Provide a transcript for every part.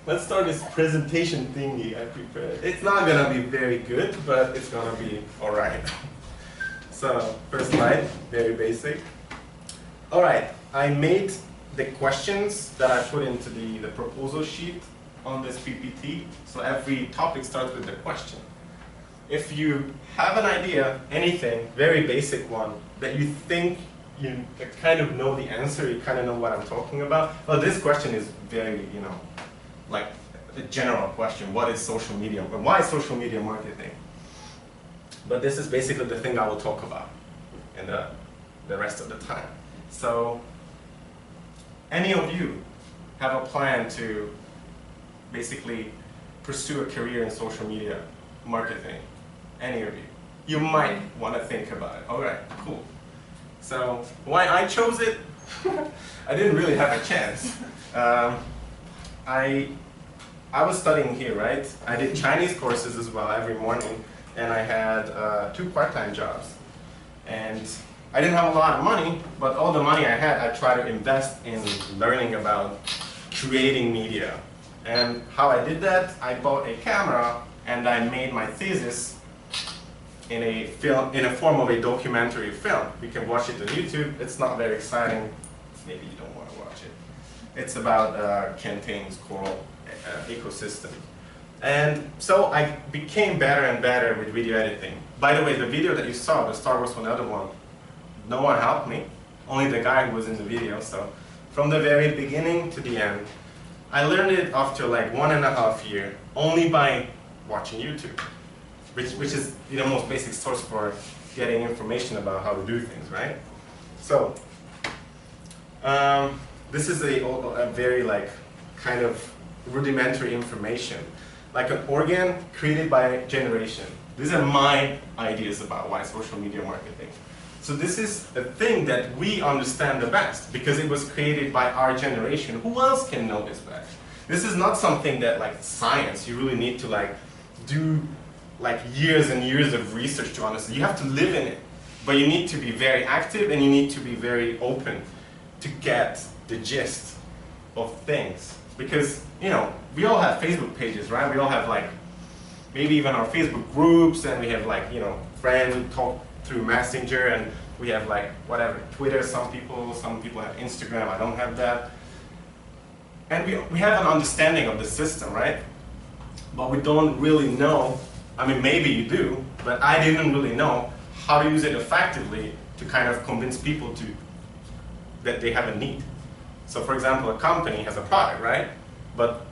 let's start this presentation thingy I prepared. It's not gonna be very good, but it's gonna be alright. So, first slide, very basic. Alright, I made the questions that I put into the proposal sheet on this PPT. So every topic starts with the question. If you have an idea, anything, very basic one, that you think you kind of know the answer, you kind of know what I'm talking about. Well, this question is very, like a general question. What is social media? Why is social media marketing? But this is basically the thing I will talk about in the rest of the time. So, any of you have a plan to basically pursue a career in social media marketing? Any of you? You might want to think about it. All right, cool. So why I chose it? I didn't really have a chance. I was studying here, right? I did Chinese courses as well every morning, and I had 2 part-time jobs. And I didn't have a lot of money, but all the money I had, I tried to invest in learning about creating media. And how I did that, I bought a camera and I made my thesis in a form of a documentary film. You can watch it on YouTube. It's not very exciting. Maybe you don't want to watch it. It's about Kentine's coral ecosystem. And so I became better and better with video editing. By the way, the video that you saw, the Star Wars 101, no one helped me. Only the guy who was in the video. So from the very beginning to the end, I learned it after like 1.5 years, only by watching YouTube. Which is the most basic source for getting information about how to do things, right? So, this is a very kind of rudimentary information, like an organ created by a generation. These are my ideas about why social media marketing. So this is a thing that we understand the best because it was created by our generation. Who else can know this best? This is not something that science, you really need to do years and years of research to understand. You have to live in it, but you need to be very active and you need to be very open to get the gist of things. Because, we all have Facebook pages, right? We all have maybe even our Facebook groups, and we have friends who talk through Messenger, and we have whatever, Twitter, some people have Instagram, I don't have that. And we have an understanding of the system, right? But we don't really know. I mean, maybe you do, but I didn't really know how to use it effectively to kind of convince people that they have a need. So for example, a company has a product, right? But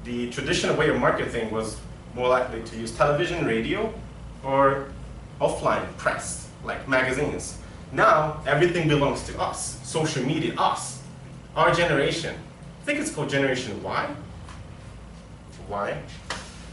the traditional way of marketing was more likely to use television, radio, or offline press, like magazines. Now, everything belongs to us. Social media, us, our generation. I think it's called Generation Y. Why?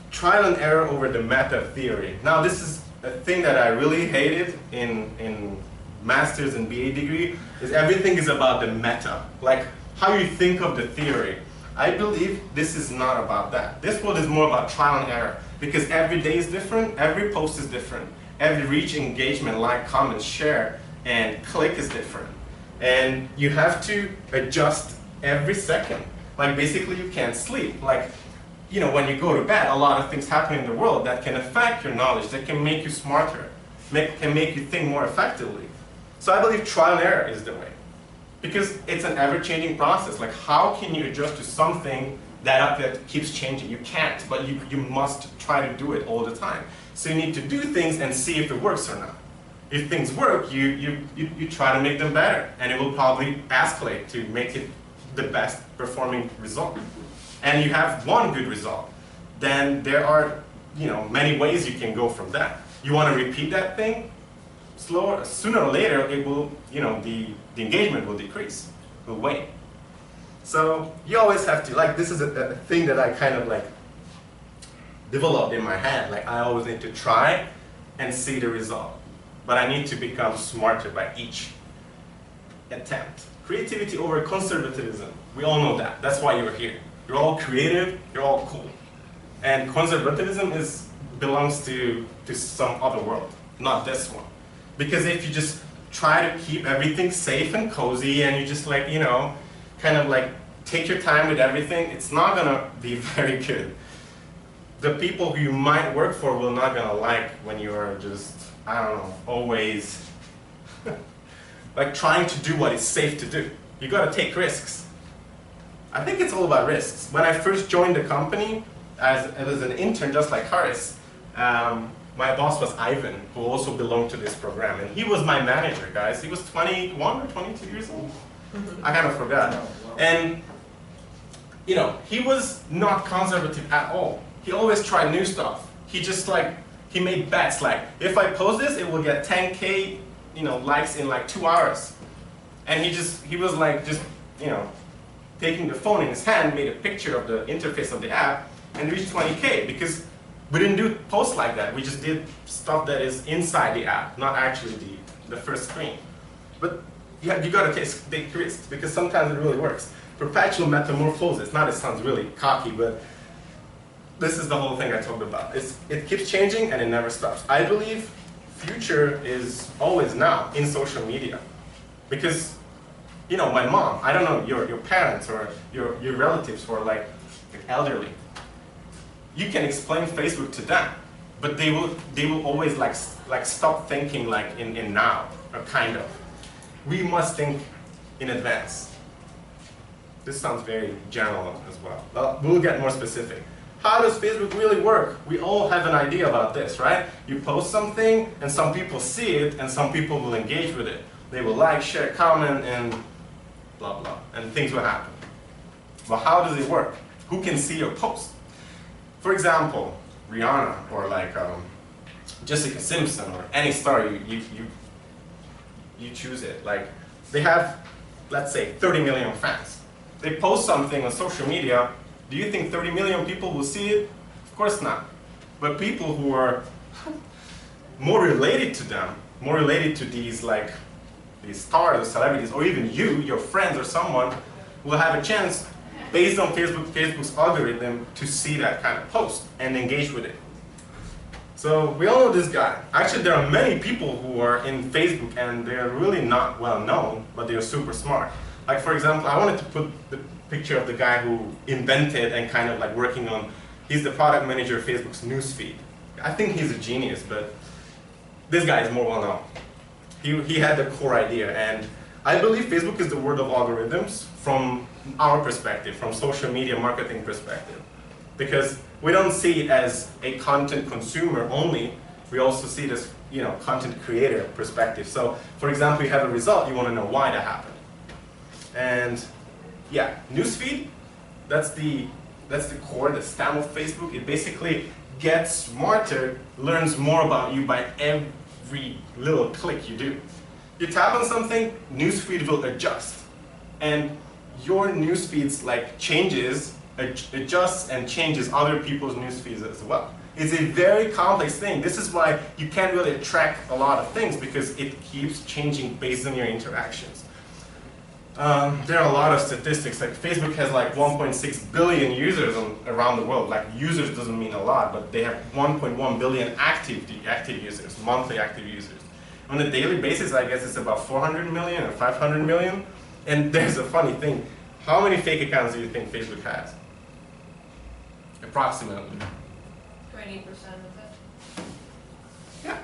Trial and error over the meta theory. Now this is a thing that I really hated in master's and BA degree, is everything is about the meta, like how you think of the theory. I believe this is not about that. This one is more about trial and error, because every day is different, every post is different, every reach, engagement, like, comment, share, and click is different. And you have to adjust every second. Like basically you can't sleep. When you go to bed, a lot of things happen in the world that can affect your knowledge, that can make you smarter, can make you think more effectively. So I believe trial and error is the way. Because it's an ever-changing process. How can you adjust to something that keeps changing? You can't, but you must try to do it all the time. So you need to do things and see if it works or not. If things work, you try to make them better, and it will probably escalate to make it the best performing result. And you have one good result, then there are many ways you can go from that. You want to repeat that thing, sooner or later it will, the engagement will decrease, will wane. So you always have to, this is a thing that I kind of developed in my head. I always need to try and see the result. But I need to become smarter by each attempt. Creativity over conservatism. We all know that. That's why you're here. You're all creative, you're all cool. And conservatism belongs to some other world, not this one. Because if you just try to keep everything safe and cozy and you just kind of take your time with everything. It's not gonna be very good. The people who you might work for will not gonna like when you are just, I don't know, always like trying to do what is safe to do. You gotta take risks. I think it's all about risks. When I first joined the company as an intern, just like Haris, my boss was Ivan, who also belonged to this program, and he was my manager, guys. He was 21 or 22 years old. I kind of forgot. And you know, he was not conservative at all. He always tried new stuff. He just like, he made bets like, if I post this, it will get 10K, you know, likes in like 2 hours. And he was like just, you know, taking the phone in his hand, made a picture of the interface of the app, and reached 20K because we didn't do posts like that. We just did stuff that is inside the app, not actually the first screen. But you gotta take risks because sometimes it really works. Perpetual metamorphosis. Now this sounds really cocky, but this is the whole thing I talked about. It keeps changing and it never stops. I believe future is always now in social media. Because, you know, my mom, I don't know, your parents or your relatives who are like elderly, you can explain Facebook to them, but they will always like stop thinking like in now, or kind of. We must think in advance. This sounds very general as well. Well, we'll get more specific. How does Facebook really work? We all have an idea about this, right? You post something, and some people see it, and some people will engage with it. They will like, share, comment, and blah, blah, and things will happen. Well, how does it work? Who can see your post? For example, Rihanna, or like Jessica Simpson, or any star, you choose it. Like, they have, let's say, 30 million fans. They post something on social media. Do you think 30 million people will see it? Of course not. But people who are more related to them, more related to these stars or celebrities, or even you, your friends or someone, will have a chance, based on Facebook's algorithm, to see that kind of post and engage with it. So we all know this guy. Actually, there are many people who are in Facebook and they're really not well known, but they're super smart. Like, for example, I wanted to put the picture of the guy who invented and kind of like working on, he's the product manager of Facebook's newsfeed. I think he's a genius, but this guy is more well known. He had the core idea, and I believe Facebook is the world of algorithms from our perspective, from social media marketing perspective. Because we don't see it as a content consumer only, we also see it as, you know, content creator perspective. So, for example, you have a result, you want to know why that happened. And yeah, newsfeed, that's the core, the stem of Facebook. It basically gets smarter, learns more about you by every little click you do. You tap on something, newsfeed will adjust. And your newsfeeds like adjusts and changes other people's newsfeeds as well. It's a very complex thing. This is why you can't really track a lot of things, because it keeps changing based on your interactions. There are a lot of statistics. Like Facebook has like 1.6 billion users around the world. Like, users doesn't mean a lot, but they have 1.1 billion active users, monthly active users. On a daily basis, I guess it's about 400 million or 500 million. And there's a funny thing. How many fake accounts do you think Facebook has? Approximately. 20% of it. Yeah.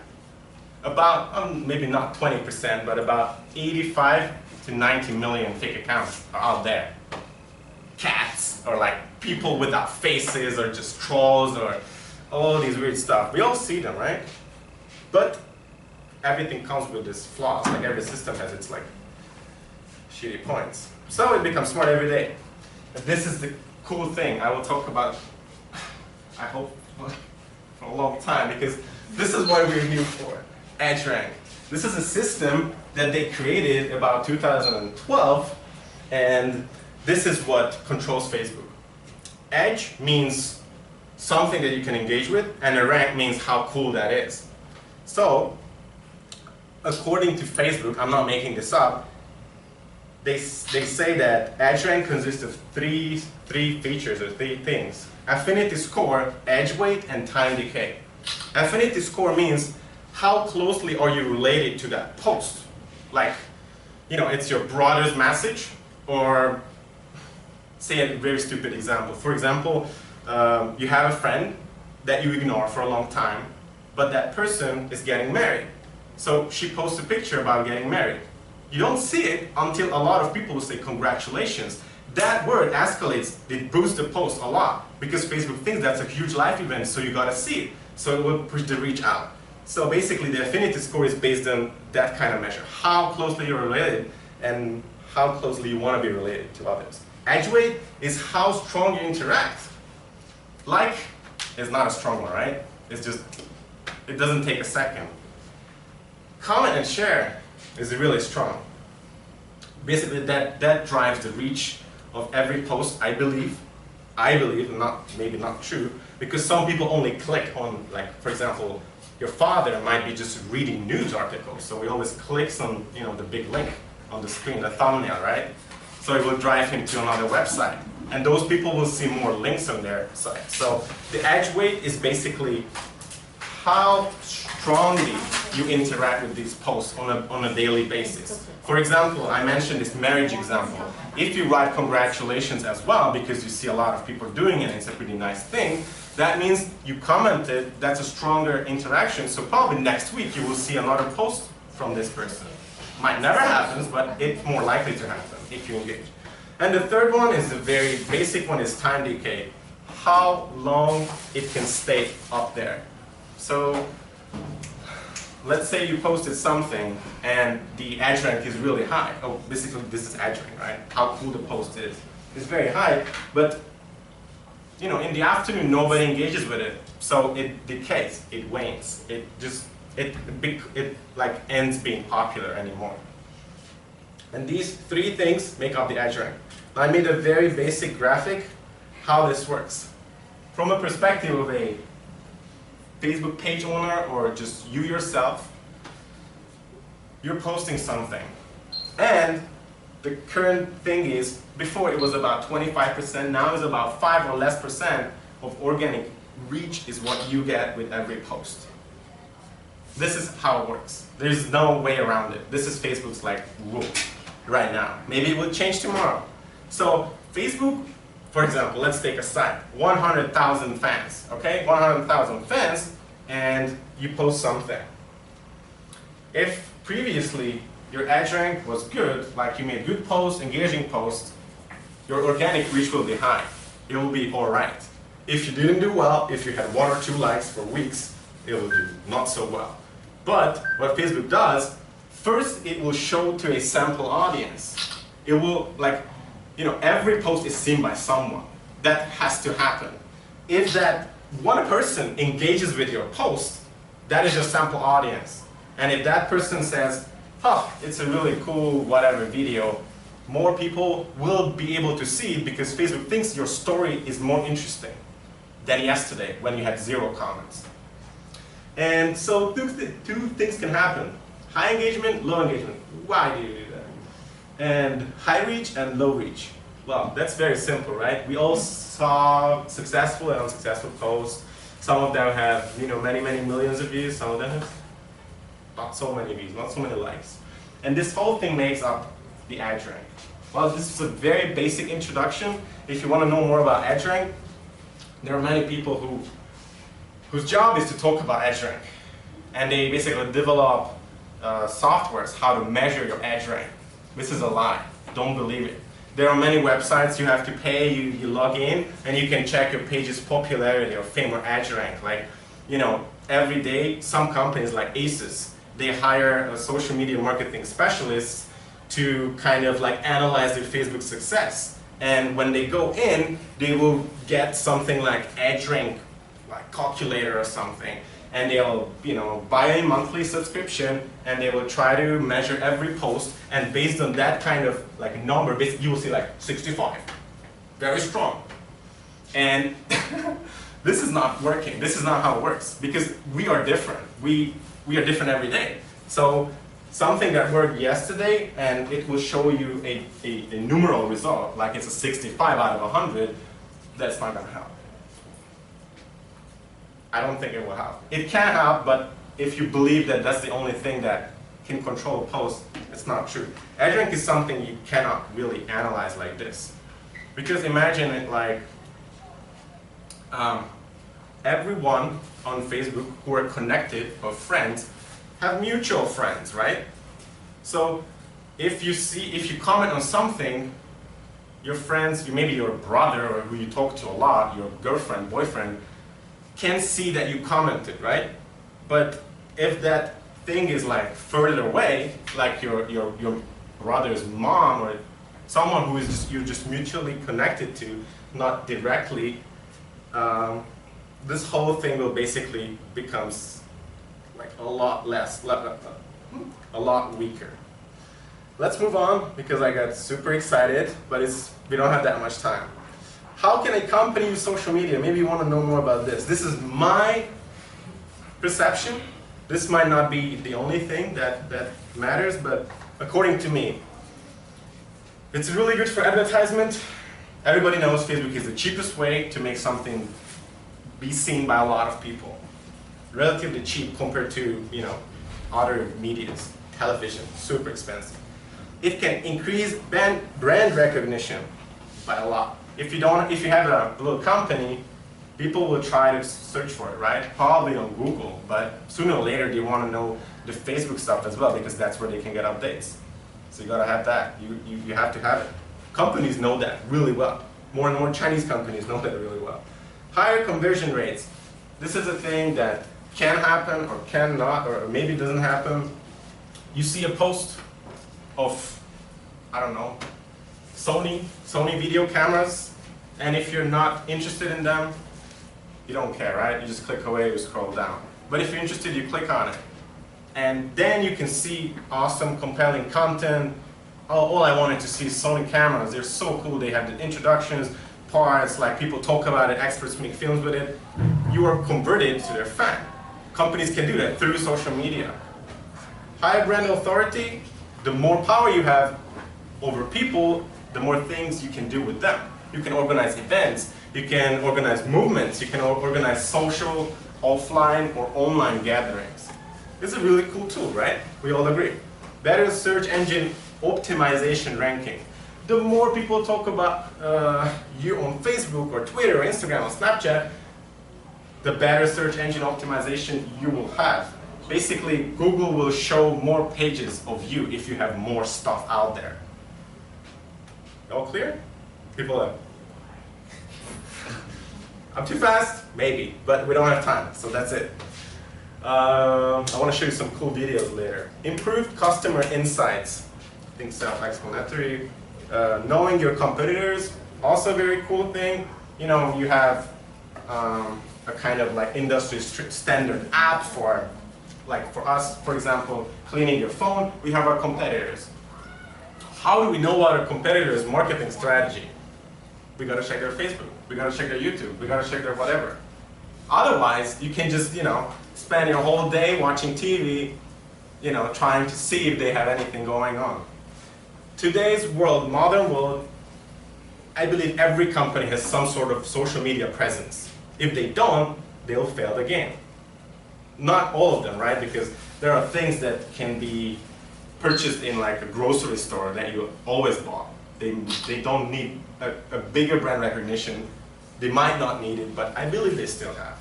About, maybe not 20%, but about 85 to 90 million fake accounts are out there. Cats, or like people without faces, or just trolls, or all these weird stuff. We all see them, right? But everything comes with this flaws. Like, every system has its like shitty points. So it becomes smart every day. But this is the cool thing I will talk about, I hope, for a long time, because this is what we're here for, EdgeRank. This is a system that they created about 2012, and this is what controls Facebook. Edge means something that you can engage with, and a rank means how cool that is. So, according to Facebook, I'm not making this up, they say that EdgeRank consists of three features, or three things. Affinity score, edge weight, and time decay. Affinity score means how closely are you related to that post. Like, you know, it's your brother's message, or say a very stupid example. For example, you have a friend that you ignore for a long time, but that person is getting married. So she posts a picture about getting married. You don't see it until a lot of people will say congratulations. That word escalates, it boosts the post a lot because Facebook thinks that's a huge life event, so you gotta see it. So it will push the reach out. So basically the affinity score is based on that kind of measure. How closely you're related and how closely you want to be related to others. Edge weight is how strong you interact. Like is not a strong one, right? It's just, it doesn't take a second. Comment and share is really strong. Basically that drives the reach of every post, I believe, maybe not true, because some people only click on, like, for example, your father might be just reading news articles, so he always clicks on, you know, the big link on the screen, the thumbnail, right? So it will drive him to another website, and those people will see more links on their site. So the edge weight is basically how strongly you interact with these posts on a daily basis. For example, I mentioned this marriage example. If you write congratulations as well, because you see a lot of people doing it and it's a pretty nice thing, that means you commented, that's a stronger interaction, so probably next week you will see another post from this person. Might never happen, but it's more likely to happen if you engage. And the third one is the very basic one, is time decay. How long it can stay up there. So let's say you posted something and the edge rank is really high. Oh, basically this is edge rank, right? How cool the post is. It's very high, but you know, in the afternoon nobody engages with it, so it decays, it wanes, it like ends being popular anymore. And these three things make up the edge rank. I made a very basic graphic how this works. From a perspective of a Facebook page owner or just you yourself, you're posting something. And the current thing is, before it was about 25%, now it's about 5 or less percent of organic reach is what you get with every post. This is how it works. There's no way around it. This is Facebook's like rule right now. Maybe it will change tomorrow. So Facebook, for example, let's take a site, 100,000 fans, okay? 100,000 fans, and you post something. If previously your edge rank was good, like you made good posts, engaging posts, your organic reach will be high. It will be all right. If you didn't do well, if you had 1 or 2 likes for weeks, it will do not so well. But what Facebook does, first it will show to a sample audience. It will, like, you know, every post is seen by someone. That has to happen. If that one person engages with your post, that is your sample audience. And if that person says, oh, it's a really cool whatever video, more people will be able to see it because Facebook thinks your story is more interesting than yesterday when you had 0 comments. And so two things can happen. High engagement, low engagement. Why do you do that? And high reach and low reach. Well, that's very simple, right? We all saw successful and unsuccessful posts. Some of them have, you know, many, many millions of views. Some of them have not so many views, not so many likes. And this whole thing makes up the edge rank. Well, this is a very basic introduction. If you want to know more about edge rank, there are many people whose job is to talk about edge rank. And they basically develop softwares how to measure your edge rank. This is a lie. Don't believe it. There are many websites you have to pay, you log in, and you can check your page's popularity or fame or edge rank. Like, you know, every day, some companies like Asus, they hire a social media marketing specialists to kind of like analyze their Facebook success. And when they go in, they will get something like edge rank, like calculator or something. And they'll, you know, buy a monthly subscription and they will try to measure every post, and based on that kind of like number, you will see like 65, very strong. And this is not working. This is not how it works because we are different. We are different every day. So something that worked yesterday and it will show you a numeral result, like it's a 65 out of 100, that's not gonna help. I don't think it will help. It can help, but if you believe that that's the only thing that can control a post, it's not true. Edge rank is something you cannot really analyze like this. Because imagine it like everyone on Facebook who are connected or friends have mutual friends, right? So if you comment on something, your friends, maybe your brother or who you talk to a lot, your girlfriend, boyfriend, can see that you commented, right? But if that thing is like further away, like your brother's mom or someone who is you're just mutually connected to, not directly, this whole thing will basically becomes like a lot weaker. Let's move on because I got super excited, but we don't have that much time. How can a company use social media? Maybe you want to know more about this. This is my perception. This might not be the only thing that matters, but according to me, it's really good for advertisement. Everybody knows Facebook is the cheapest way to make something be seen by a lot of people. Relatively cheap compared to, you know, other medias. Television, super expensive. It can increase brand recognition by a lot. If you have a little company, people will try to search for it, right? Probably on Google, but sooner or later they want to know the Facebook stuff as well because that's where they can get updates. So you gotta have that. You have to have it. Companies know that really well. More and more Chinese companies know that really well. Higher conversion rates. This is a thing that can happen or cannot, or maybe doesn't happen. You see a post of, I don't know, Sony video cameras, and if you're not interested in them, you don't care, right? You just click away, you scroll down. But if you're interested, you click on it. And then you can see awesome, compelling content. Oh, all I wanted to see is Sony cameras. They're so cool. They have the introductions, parts, like people talk about it, experts make films with it. You are converted to their fan. Companies can do that through social media. Higher brand authority, the more power you have over people, the more things you can do with them. You can organize events, you can organize movements, you can organize social, offline, or online gatherings. It's a really cool tool, right? We all agree. Better search engine optimization ranking. The more people talk about you on Facebook or Twitter or Instagram or Snapchat, the better search engine optimization you will have. Basically, Google will show more pages of you if you have more stuff out there. All clear? People are... I'm too fast? Maybe, but we don't have time, so that's it. I want to show you some cool videos later. Improved customer insights. I think self-explanatory. Knowing your competitors, also a very cool thing. You know, you have a kind of like industry standard app for, like for us, for example, cleaning your phone. We have our competitors. How do we know what our competitors' marketing strategy? We gotta check their Facebook. We gotta check their YouTube. We gotta check their whatever. Otherwise, you can just, you know, spend your whole day watching TV, you know, trying to see if they have anything going on. Today's world, modern world, I believe every company has some sort of social media presence. If they don't, they'll fail the game. Not all of them, right? Because there are things that can be purchased in like a grocery store that you always bought. They don't need a bigger brand recognition. They might not need it, but I believe they still have.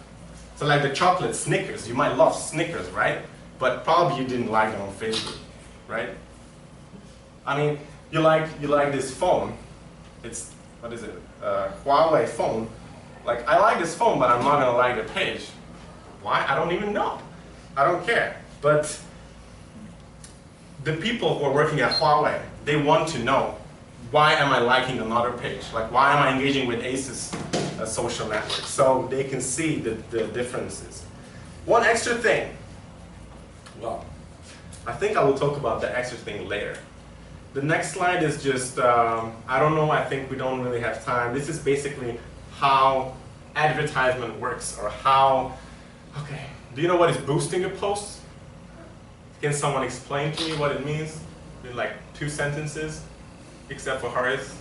So like the chocolate Snickers, you might love Snickers, right? But probably you didn't like them on Facebook, right? I mean, you like this phone. It's, what is it? Huawei phone. Like, I like this phone, but I'm not gonna like the page. Why? I don't even know. I don't care. But the people who are working at Huawei, they want to know, why am I liking another page? Like, why am I engaging with Asus social network? So they can see the differences. One extra thing. Well, I think I will talk about the extra thing later. The next slide is just, I don't know, I think we don't really have time. This is basically how advertisement works, or how, okay, do you know what is boosting a post? Can someone explain to me what it means in like 2 sentences, except for Haris?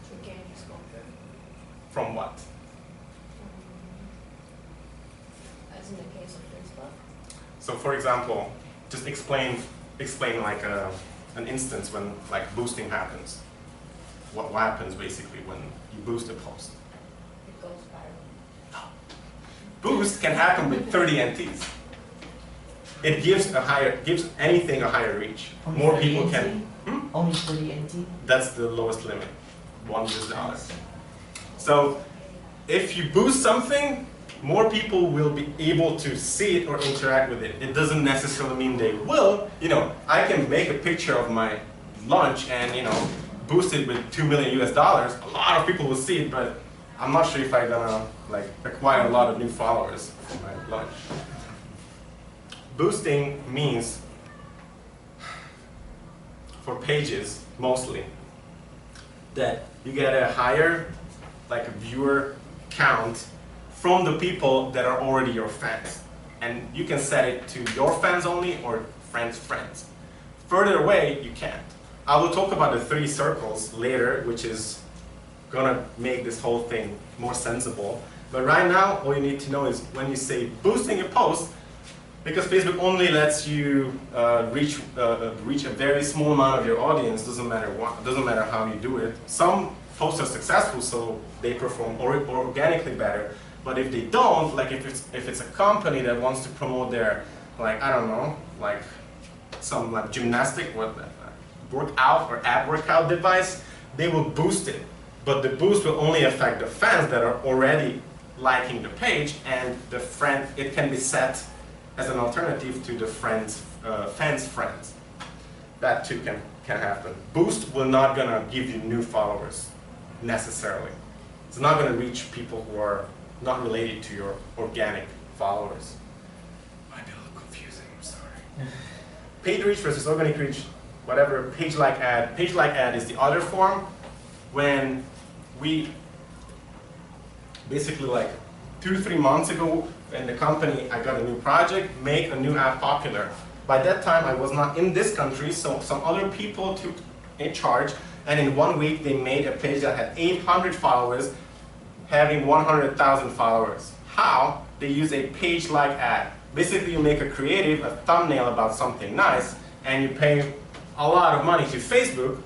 To gain exposure. From what? As in the case of Facebook. So for example, just explain like an instance when like boosting happens. what happens basically when you boost a post. It goes viral. Boost can happen with 30 NTs. It gives anything a higher reach. Only More 30 people NT? can. Only 30 NT? That's the lowest limit, $1. So if you boost something, more people will be able to see it or interact with it. It doesn't necessarily mean they will. You know, I can make a picture of my lunch and, you know, boost it with $2 million US. A lot of people will see it, but I'm not sure if I'm gonna like acquire a lot of new followers for my lunch. Boosting means, for pages mostly, that you get a higher like a viewer count from the people that are already your fans. And you can set it to your fans only or friends' friends. Further away, you can't. I will talk about the 3 circles later, which is gonna make this whole thing more sensible. But right now, all you need to know is when you say boosting a post, because Facebook only lets you reach a very small amount of your audience, doesn't matter how you do it. Some posts are successful, so they perform organically better. But if they don't, like if it's a company that wants to promote their, like, I don't know, like some like gymnastic workout or ab workout device, they will boost it. But the boost will only affect the fans that are already liking the page, and it can be set as an alternative to the fans' friends. That too can happen. Boost will not gonna give you new followers necessarily. It's not gonna reach people who are not related to your organic followers. Might be a little confusing, I'm sorry. Paid reach versus organic reach, whatever, page-like ad. Page-like ad is the other form when we basically like 2 to 3 months ago in the company, I got a new project, make a new app popular. By that time, I was not in this country, so some other people took in charge, and in 1 week, they made a page that had 800 followers, having 100,000 followers. How? They use a page-like ad. Basically, you make a creative, a thumbnail about something nice, and you pay a lot of money to Facebook,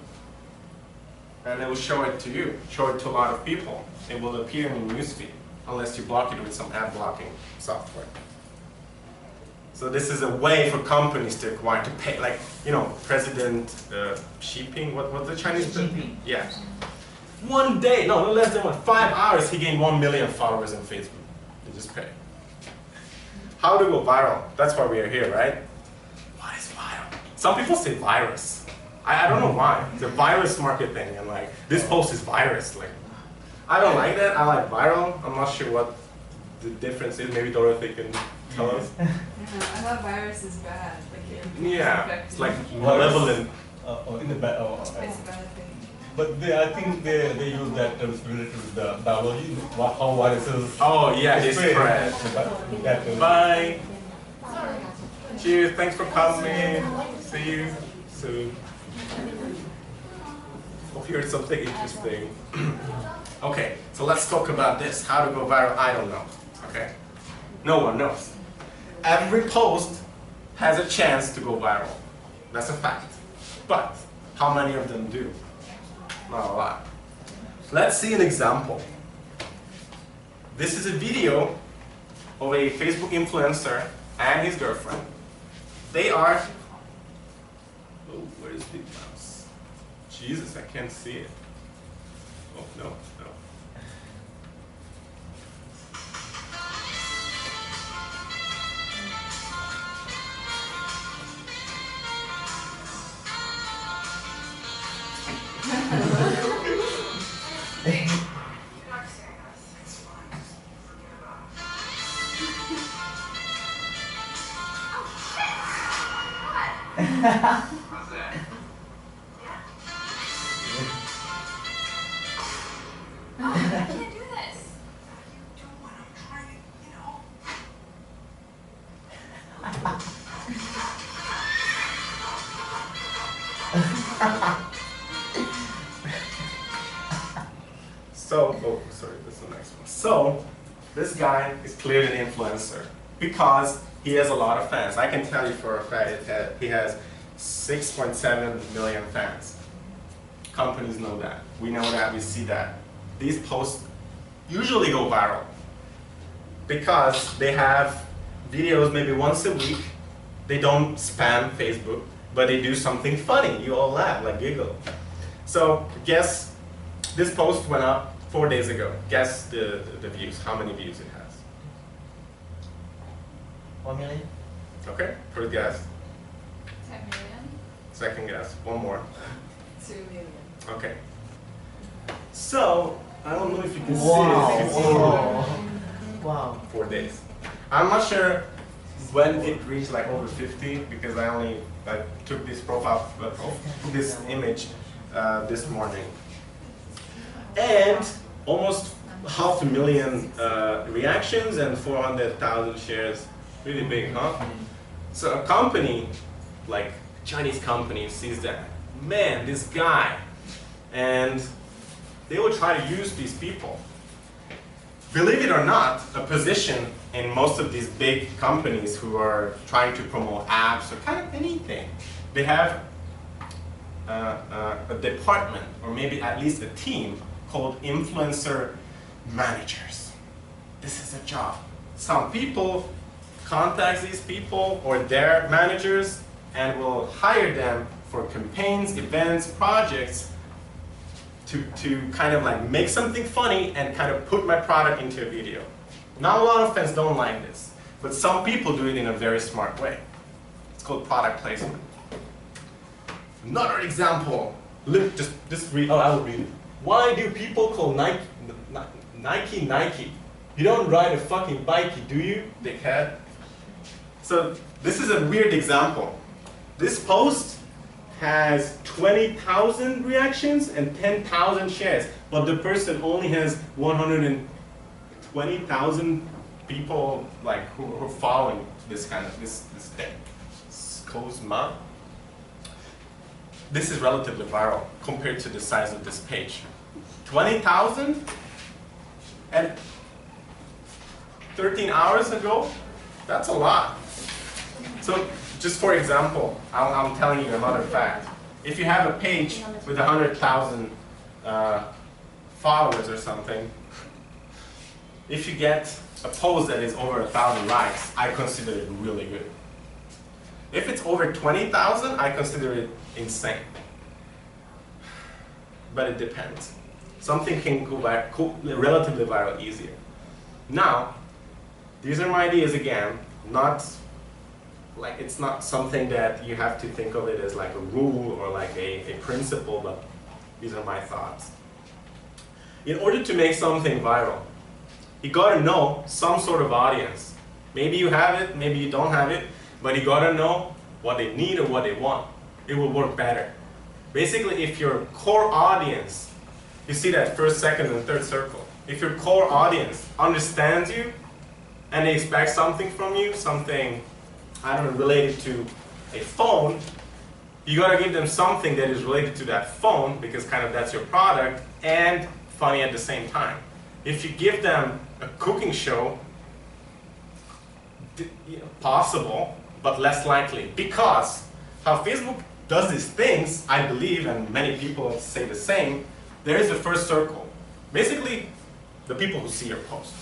and it will show it to you, show it to a lot of people. It will appear in your newsfeed, unless you block it with some ad blocking software. So this is a way for companies to acquire, to pay, like, you know, President Xi Jinping, what's the Chinese? Xi Jinping. Yeah. 1 day, no less than 5 hours, he gained 1 million followers on Facebook. They just pay. How to go viral? That's why we are here, right? What is viral? Some people say virus. I don't know why. It's a virus marketing, and like, this post is virus. Like, I don't like that. I like viral. I'm not sure what the difference is. Maybe Dorothy can tell us. Yeah, I thought virus is bad. Like Yeah, it's like malevolent. In the back. It's a bad thing. But I think they use that terms related to the biology, how viruses. Oh yeah, it's spread. spread. Bye. Cheers. Thanks for coming. See you soon. Hope you heard something interesting. Okay, so let's talk about this. How to go viral? I don't know. Okay, no one knows. Every post has a chance to go viral. That's a fact. But how many of them do? Not a lot. Let's see an example. This is a video of a Facebook influencer and his girlfriend. They are, oh, where's Big Mouse? Jesus, I can't see it. Oh, no, no. I can't do this. So, oh, sorry, this is the next one. So, this guy is clearly an influencer because he has a lot of fans. I can tell you for a fact he has 6.7 million fans. Companies know that. we know that, we see that. These posts usually go viral because they have videos maybe once a week. They don't spam Facebook, but they do something funny. You all laugh, like giggle. So guess, this post went up 4 days ago. Guess the views, how many views it has. 1 million? Okay, first guess. 10 million? Second guess, one more. 2 million. Okay. So, I don't know if you can Wow. see it. Wow. Wow. 4 days. I'm not sure when it reached like over 50 because I took this profile, this image this morning. And almost 500,000 reactions and 400,000 shares. Really big, huh? So a company, like Chinese company, sees that, man, this guy, and they will try to use these people. Believe it or not, a position in most of these big companies who are trying to promote apps or kind of anything, they have a department, or maybe at least a team, called influencer managers. This is a job. Some people contact these people or their managers and will hire them for campaigns, events, projects to kind of like make something funny and kind of put my product into a video. Now a lot of fans don't like this, but some people do it in a very smart way. It's called product placement. Another example, look, just read, oh, I will read it. Why do people call Nike Nike? You don't ride a fucking bike, do you, dickhead? So this is a weird example. This post has 20,000 reactions and 10,000 shares, but the person only has 120,000 people like who are following this kind of this thing. Kozma. This is relatively viral compared to the size of this page. 20,000 and 13 hours ago, that's a lot. So just for example, I'm telling you another fact. If you have a page with 100,000 followers or something, if you get a post that is over 1,000 likes, I consider it really good. If it's over 20,000, I consider it insane. But it depends. Something can go relatively viral easier. Now, these are my ideas again, not like it's not something that you have to think of it as like a rule or like a principle, but these are my thoughts. In order to make something viral, you gotta know some sort of audience. Maybe you have it, maybe you don't have it, but you gotta know what they need or what they want. It will work better. Basically, if your core audience, you see that first, second, and third circle. If your core audience understands you and they expect something from you, something, I don't know, related to a phone, you gotta give them something that is related to that phone because kind of that's your product and funny at the same time. If you give them a cooking show, possible, but less likely. Because how Facebook does these things, I believe, and many people say the same, there is a first circle. Basically, the people who see your post.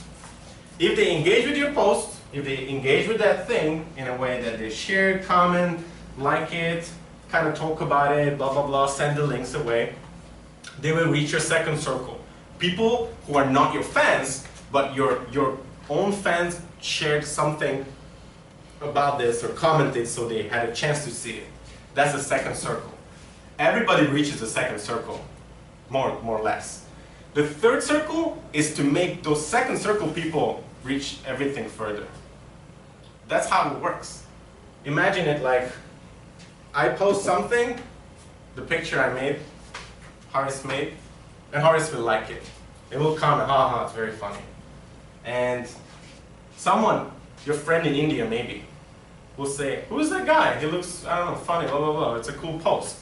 If they engage with your post, if they engage with that thing in a way that they share, comment, like it, kind of talk about it, blah, blah, blah, send the links away, they will reach your second circle. People who are not your fans, but your own fans shared something about this or commented so they had a chance to see it. That's the second circle. Everybody reaches the second circle, more or less. The third circle is to make those second circle people reach everything further. That's how it works. Imagine it like, I post something, the picture I made, Horace made, and Horace will like it. It will comment, haha, it's very funny. And someone, your friend in India maybe, will say, who is that guy? He looks, I don't know, funny, blah, blah, blah. It's a cool post.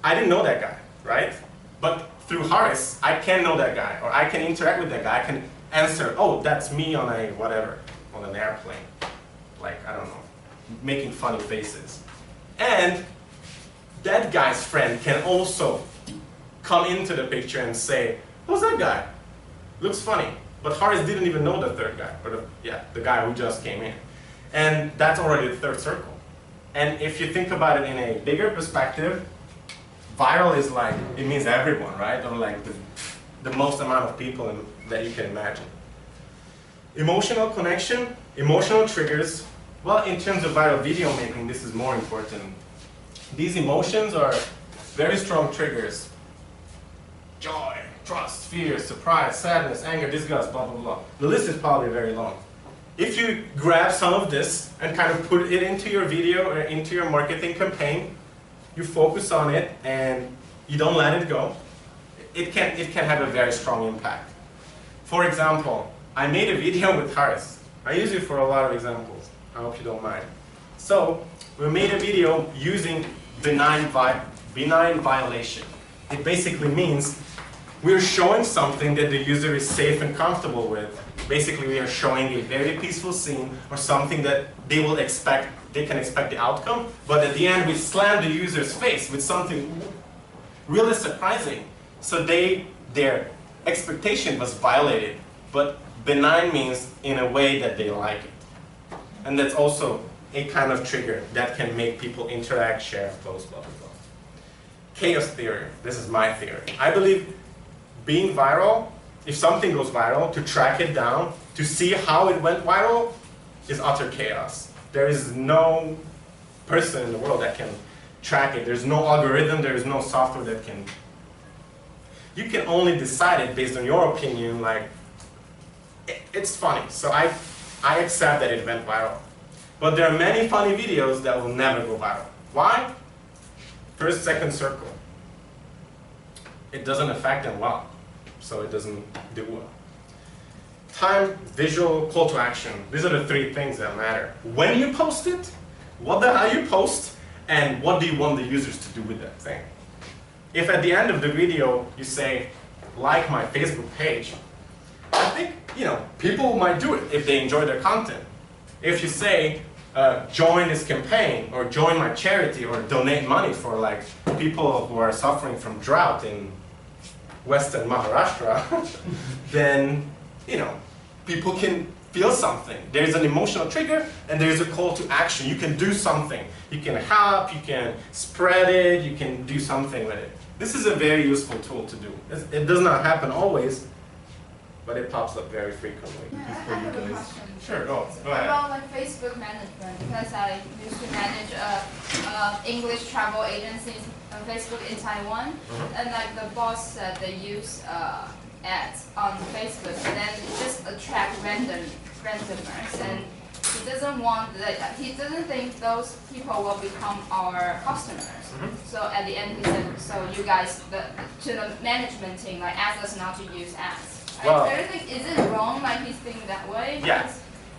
I didn't know that guy, right? But through Horace, I can know that guy, or I can interact with that guy. I can answer, oh, that's me on a whatever, on an airplane. Like, I don't know, making funny faces. And that guy's friend can also come into the picture and say, who's that guy? Looks funny. But Horace didn't even know the third guy, or the guy who just came in. And that's already the third circle. And if you think about it in a bigger perspective, viral is like, it means everyone, right? Or like the most amount of people that you can imagine. Emotional connection, emotional triggers. Well, in terms of viral video making, this is more important. These emotions are very strong triggers. Joy, trust, fear, surprise, sadness, anger, disgust, blah, blah, blah. The list is probably very long. If you grab some of this and kind of put it into your video or into your marketing campaign, you focus on it and you don't let it go, it can have a very strong impact. For example, I made a video with Horace. I use it for a lot of examples. I hope you don't mind. So, we made a video using benign violation. It basically means we're showing something that the user is safe and comfortable with. Basically, we are showing a very peaceful scene or something that they can expect the outcome, but at the end we slam the user's face with something really surprising. So their expectation was violated, but benign means in a way that they like it. And that's also a kind of trigger that can make people interact, share, post, blah, blah, blah. Chaos theory. This is my theory. I believe being viral, if something goes viral, to track it down, to see how it went viral, is utter chaos. There is no person in the world that can track it. There's no algorithm, there is no software that can. You can only decide it based on your opinion, like, it's funny. So I accept that it went viral. But there are many funny videos that will never go viral. Why? First, second circle. It doesn't affect them well, so it doesn't do well. Time, visual, call to action. These are the three things that matter. When you post it, what the hell you post, and what do you want the users to do with that thing? If at the end of the video you say, like my Facebook page, I think, people might do it if they enjoy their content. If you say, join this campaign, or join my charity, or donate money for like people who are suffering from drought in Western Maharashtra, then, people can feel something. There's an emotional trigger, and there's a call to action. You can do something. You can help, you can spread it, you can do something with it. This is a very useful tool to do. It does not happen always, but it pops up very frequently. Yeah, I have a question. Sure, go ahead. About like Facebook management, because I used to manage English travel agencies on Facebook in Taiwan, and like the boss said they use ads on Facebook, and then just attract randomers, and he doesn't want he doesn't think those people will become our customers. So at the end he said, so you guys, to the management team, like ask us not to use ads. Well, I think, is it wrong like he's thinking that way? Yeah,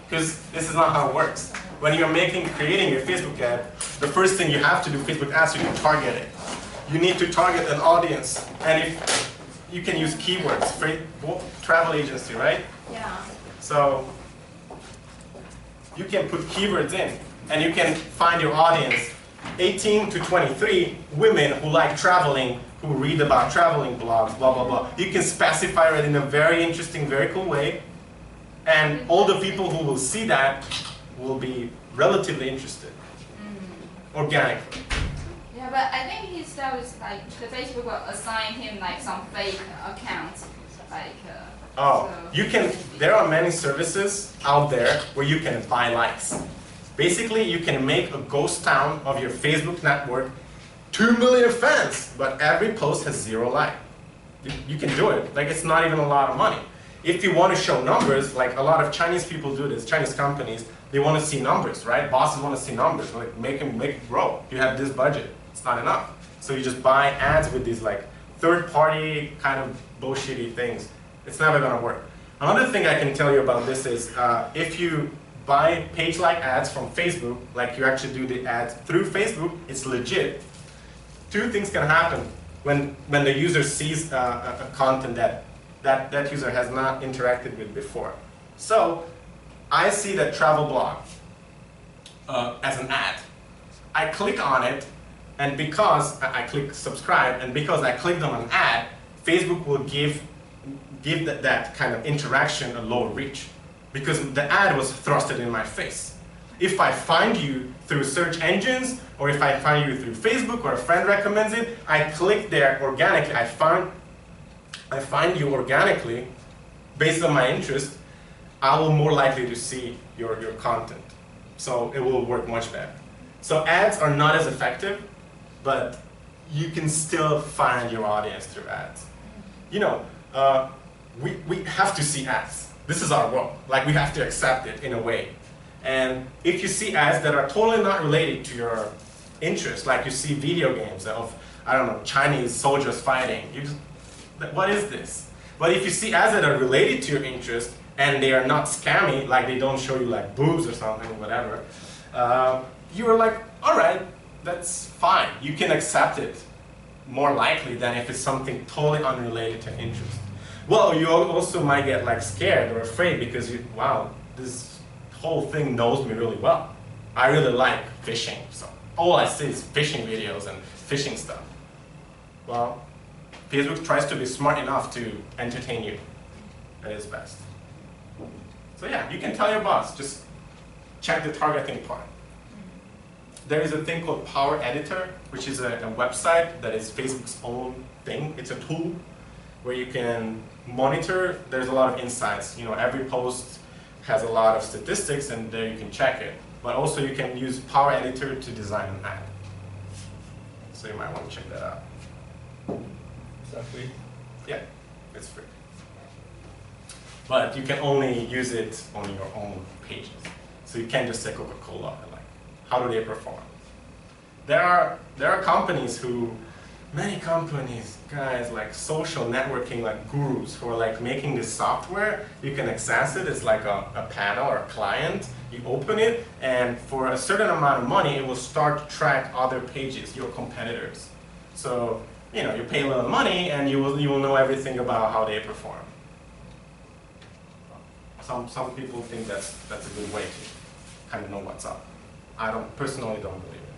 because this is not how it works. When you're creating a Facebook ad, the first thing you have to do, Facebook ads, you can target it. You need to target an audience, and if you can use keywords, travel agency, right? Yeah. So you can put keywords in, and you can find your audience, 18 to 23 women who like traveling, who read about traveling blogs, blah, blah, blah. You can specify it in a very interesting, very cool way, and all the people who will see that will be relatively interested, organically. Yeah, but I think he still is like, the Facebook will assign him like some fake accounts, like. Oh, so. There are many services out there where you can buy likes. Basically, you can make a ghost town of your Facebook network, 2 million fans, but every post has 0 likes. You can do it. Like, it's not even a lot of money. If you want to show numbers, like a lot of Chinese people do this, Chinese companies, they want to see numbers, right? Bosses want to see numbers. Like, make it grow. You have this budget. It's not enough. So you just buy ads with these like third-party kind of bullshitty things. It's never going to work. Another thing I can tell you about this is if you buy page-like ads from Facebook, like you actually do the ads through Facebook, it's legit. 2 things can happen when the user sees a content that user has not interacted with before. So I see that travel blog as an ad. I click on it, And because I click subscribe, and because I clicked on an ad, Facebook will give that kind of interaction a low reach, because the ad was thrusted in my face. If I find you through search engines, or if I find you through Facebook, or a friend recommends it, I click there organically. I find you organically, based on my interest, I will more likely to see your content. So it will work much better. So ads are not as effective, but you can still find your audience through ads. You know, we have to see ads. This is our world. Like, we have to accept it in a way. And if you see ads that are totally not related to your interest, like you see video games of, I don't know, Chinese soldiers fighting, you just, what is this? But if you see ads that are related to your interest, and they are not scammy, like they don't show you like boobs or something, whatever, you're like, all right, that's fine. You can accept it more likely than if it's something totally unrelated to interest. Well, you also might get like scared or afraid because wow, this whole thing knows me really well. I really like fishing, so all I see is fishing videos and fishing stuff. Well, Facebook tries to be smart enough to entertain you at its best. So yeah, you can tell your boss, just check the targeting part. There is a thing called Power Editor, which is a website that is Facebook's own thing. It's a tool where you can monitor. There's a lot of insights. You know, every post has a lot of statistics, and there you can check it. But also you can use Power Editor to design an ad. So you might want to check that out. Is that free? Yeah, it's free. But you can only use it on your own pages. So you can't just say Coca-Cola, like, how do they perform? There are companies many companies, guys, like social networking, like gurus, who are like making this software. You can access it. It's like a panel or a client. You open it, and for a certain amount of money, it will start to track other pages, your competitors. So, you know, you pay a little money, and you will know everything about how they perform. Some people think that's a good way to kind of know what's up. I personally don't believe it.